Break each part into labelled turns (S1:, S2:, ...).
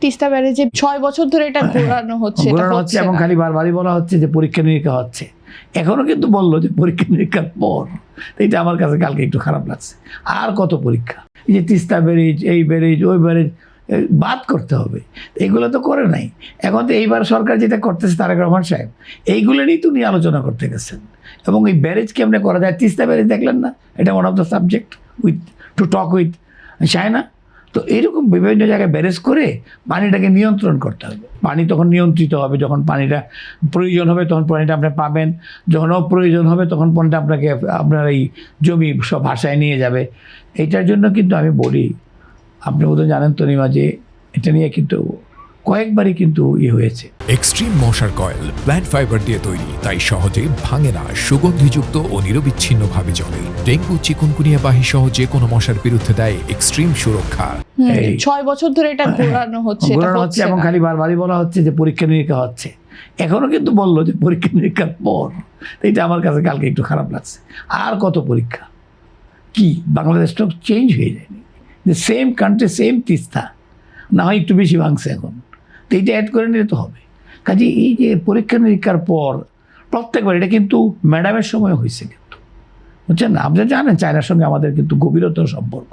S1: তিস্তা ব্যারেজে 6 বছর ধরে এটা ঘোরানো হচ্ছে
S2: এবং খালি বারবারই বলা হচ্ছে যে পরীক্ষা নিরীক্ষা হচ্ছে। এখনো কিন্তু বললো যে পরীক্ষা নিরীক্ষার পর। এটা আমার কাছে কালকে একটু খারাপ লাগছে। আর কত পরীক্ষা, এই যে তিস্তা ব্যারেজ, এই ব্যারেজ, ওই ব্যারেজ বাদ করতে হবে, এগুলো তো করে নাই। এখন তো এইবার সরকার যেটা করতেছে তারেক রহমান সাহেব, এইগুলো নিয়েই তো নিয়ে আলোচনা করতে গেছেন। এবং এই ব্যারেজ কেমনে করা যায়, তিস্তা ব্যারেজ দেখলেন না, এটা one of the subject to talk with China. তো এইরকম বিভিন্ন জায়গায় ব্যারেজ করে পানিটাকে নিয়ন্ত্রণ করতে হবে। পানি তখন নিয়ন্ত্রিত হবে, যখন পানিটা প্রয়োজন হবে তখন পানিটা আপনি পাবেন, যখন অপ্রয়োজন হবে তখন পানিটা আপনার এই জমি সব ভাষায় নিয়ে যাবে। এইটার জন্য কিন্তু আমি বলি, আপনি বোধহয় জানেন তনিমা, যে এটা নিয়ে কিন্তু কয়েকবারই কিন্তু হয়েছে।
S3: এক্সট্রিম মশার কয়েল প্ল্যান্ট ফাইবার দিয়ে তৈরি, তাই সহজে ভাঙে না, সুগন্ধিযুক্ত ও নিরবিচ্ছিন্নভাবে জ্বলে। ডেঙ্গু, চিকুনগুনিয়া বাহি সহ যে কোনো মশার বিরুদ্ধে দেয় এক্সট্রিম সুরক্ষা।
S1: 6 বছর ধরে এটা ঘোরানো হচ্ছে
S2: এবং খালি বারবারই বলা হচ্ছে যে পরীক্ষা নিরীক্ষা হচ্ছে। এখনো কিন্তু বললো যে পরীক্ষা নিরীক্ষার পর। এটা আমার কাছে কালকে একটু খারাপ লাগছে। আর কত পরীক্ষা, কি বাংলাদেশটা চেঞ্জ হয়ে যায়নি? যে সেম কান্ট্রি, সেম তিস্তা, না হয় একটু বেশি ভাঙছে এখন, তো এইটা অ্যাড করে নিলে তো হবে। কাজে এই যে পরীক্ষা নিরীক্ষার পর প্রত্যেকবার, এটা কিন্তু ম্যাডামের সময় হয়েছে কিন্তু, বুঝছেন না? আপনি জানেন চায়নার সঙ্গে আমাদের কিন্তু গভীরতর সম্পর্ক,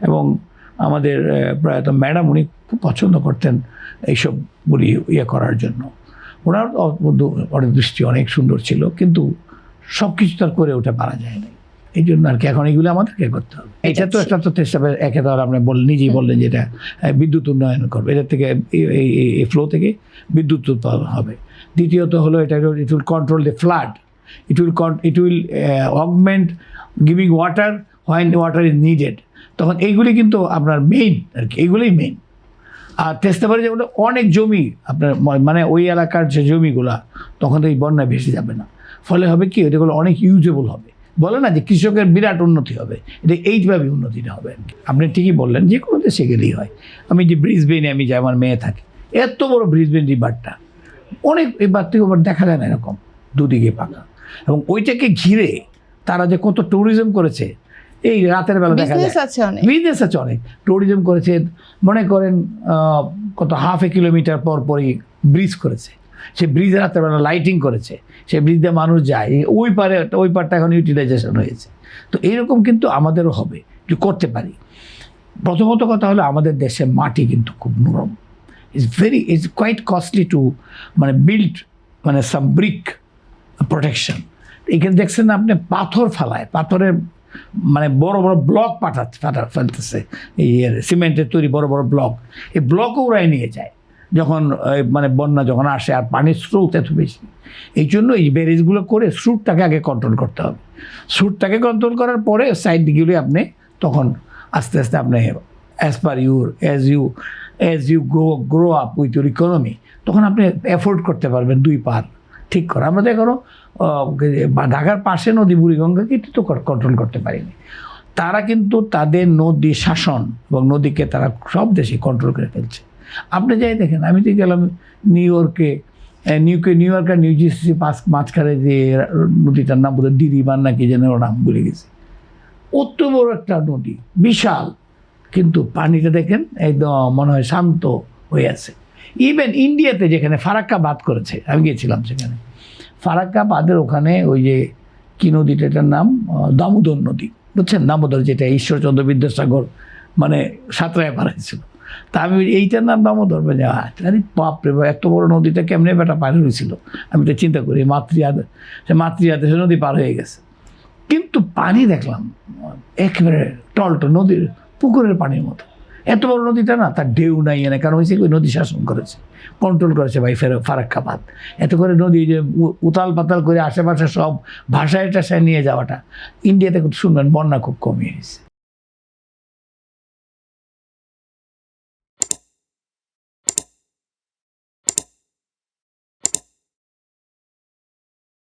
S2: এবং আমাদের প্রয়াত ম্যাডাম উনি খুব পছন্দ করতেন এইসবগুলি করার জন্য। ওনার দৃষ্টি অনেক সুন্দর ছিল, কিন্তু সব কিছু তার করে ওঠা পারা যায় না। এই জন্য আর কি এখন এগুলো আমাদেরকে করতে হবে। এটা তো একটা তথ্য হিসাবে একে ধর আপনি নিজেই বললেন যে এটা বিদ্যুৎ উন্নয়ন করবে, এটার থেকে এই ফ্লো থেকে বিদ্যুৎ উৎপাদন হবে। দ্বিতীয়ত হলো এটা it will control the flood, it will augment giving water when water is needed. তখন এইগুলি কিন্তু আপনার মেইন আর কি, এইগুলোই মেইন। আর তেস্তা ব্যারেজ যেগুলো অনেক জমি আপনার মানে ওই এলাকার যে জমিগুলা, তখন তো এই বন্যায় ভেসে যাবে না। ফলে হবে কি, ওইগুলো অনেক ইউজেবল হবে। বলে না যে কৃষকের বিরাট উন্নতি হবে, এটা এইভাবে উন্নতিটা হবে আর কি। আপনি ঠিকই বললেন, যে কোনো দেশে গেলেই হয়। আমি যে ব্রিসবেনে আমি যাই, আমার মেয়ে থাকে, এত বড় ব্রিসবেন রিভারটা, অনেক এবার থেকে ওবার দেখা যায় না এরকম দুদিকে পাকা, এবং ওইটাকে ঘিরে তারা যে কত ট্যুরিজম করেছে, এই রাতের বেলা দেখা যায় বিজনেস আছে অনেক, ট্যুরিজম করেছে। মনে করেন কত হাফ এ কিলোমিটার পর পরই ব্রিজ করেছে, সে ব্রিজ রাতের বেলা লাইটিং করেছে, সে ব্রিজ দিয়ে মানুষ যায়, ওই পারটা এখন ইউটিলাইজেশন হয়েছে। তো এইরকম কিন্তু আমাদেরও হবে, যে করতে পারি। প্রথমত কথা হলো আমাদের দেশে মাটি কিন্তু খুব নরম, ইটস কোয়াইট কস্টলি টু মানে বিল্ড মানে সাম ব্রিক প্রোটেকশন। এখানে দেখছেন আপনি পাথর ফেলায়, পাথরের মানে বড় বড় ব্লক ফেলতেছে, এই সিমেন্টের তৈরি বড় বড় ব্লক, এই ব্লকও ওরাই নিয়ে যায় যখন মানে বন্যা যখন আসে, আর পানির স্রোত এত বেশি। এই জন্য এই ব্যারেজগুলো করে স্রোতটাকে আগে কন্ট্রোল করতে হবে। স্রোতটাকে কন্ট্রোল করার পরে সাইড দিকগুলি আপনি তখন আস্তে আস্তে আপনি as you grow up with your economy, তখন আপনি অ্যাফোর্ড করতে পারবেন দুই পার ঠিক করা। আমরা তো এখনও ঢাকার পাশে নদী বুড়িগঙ্গাকে কিন্তু তো কন্ট্রোল করতে পারিনি। তারা কিন্তু তাদের নদী শাসন এবং নদীকে তারা সব দেশে কন্ট্রোল করে ফেলছে। আপনি যাই দেখেন, আমি তো গেলাম নিউ ইয়র্ক আর নিউ জার্সি মাঝখানে যে নদীটার নাম বোধহয় দিরিবান নাকি যেন নাম ভুলে গেছি, অত বড় একটা নদী, বিশাল, কিন্তু পানিটা দেখেন একদম মনে হয় শান্ত হয়ে আছে। ইভেন ইন্ডিয়াতে যেখানে ফারাক্কা বাঁধ করেছে, আমি গিয়েছিলাম সেখানে, ফারাক্কা বাঁধের ওখানে ওই যে কি নদীটা, এটার নাম দামোদর নদী, বুঝছেন? দামোদর, যেটা ঈশ্বরচন্দ্র বিদ্যাসাগর মানে সাঁতরায় পাঠাইছিল, তা আমি এইটার নাম দামোদর, আরে বাপরে বাপ, এত বড় নদীটা কেমনে বেটা পার হয়েছিল। আমি তো চিন্তা করি মাতৃহাদেশে নদী পার হয়ে গেছে, কিন্তু পানি দেখলাম একেবারে টলটো, নদীর পুকুরের পানির মতো। এত বড় নদীটা না, তার ঢেউ নাই, এনে কারণ হয়েছে ওই নদী শাসন করেছে, কন্ট্রোল করেছে ভাই ফারাক্কা বাঁধ। এত করে নদী যে উতাল পাতাল করে আশেপাশে সব ভাষায় টাষায় নিয়ে যাওয়াটা, ইন্ডিয়াতে শুনবেন বন্যা খুব কমিয়ে গেছে।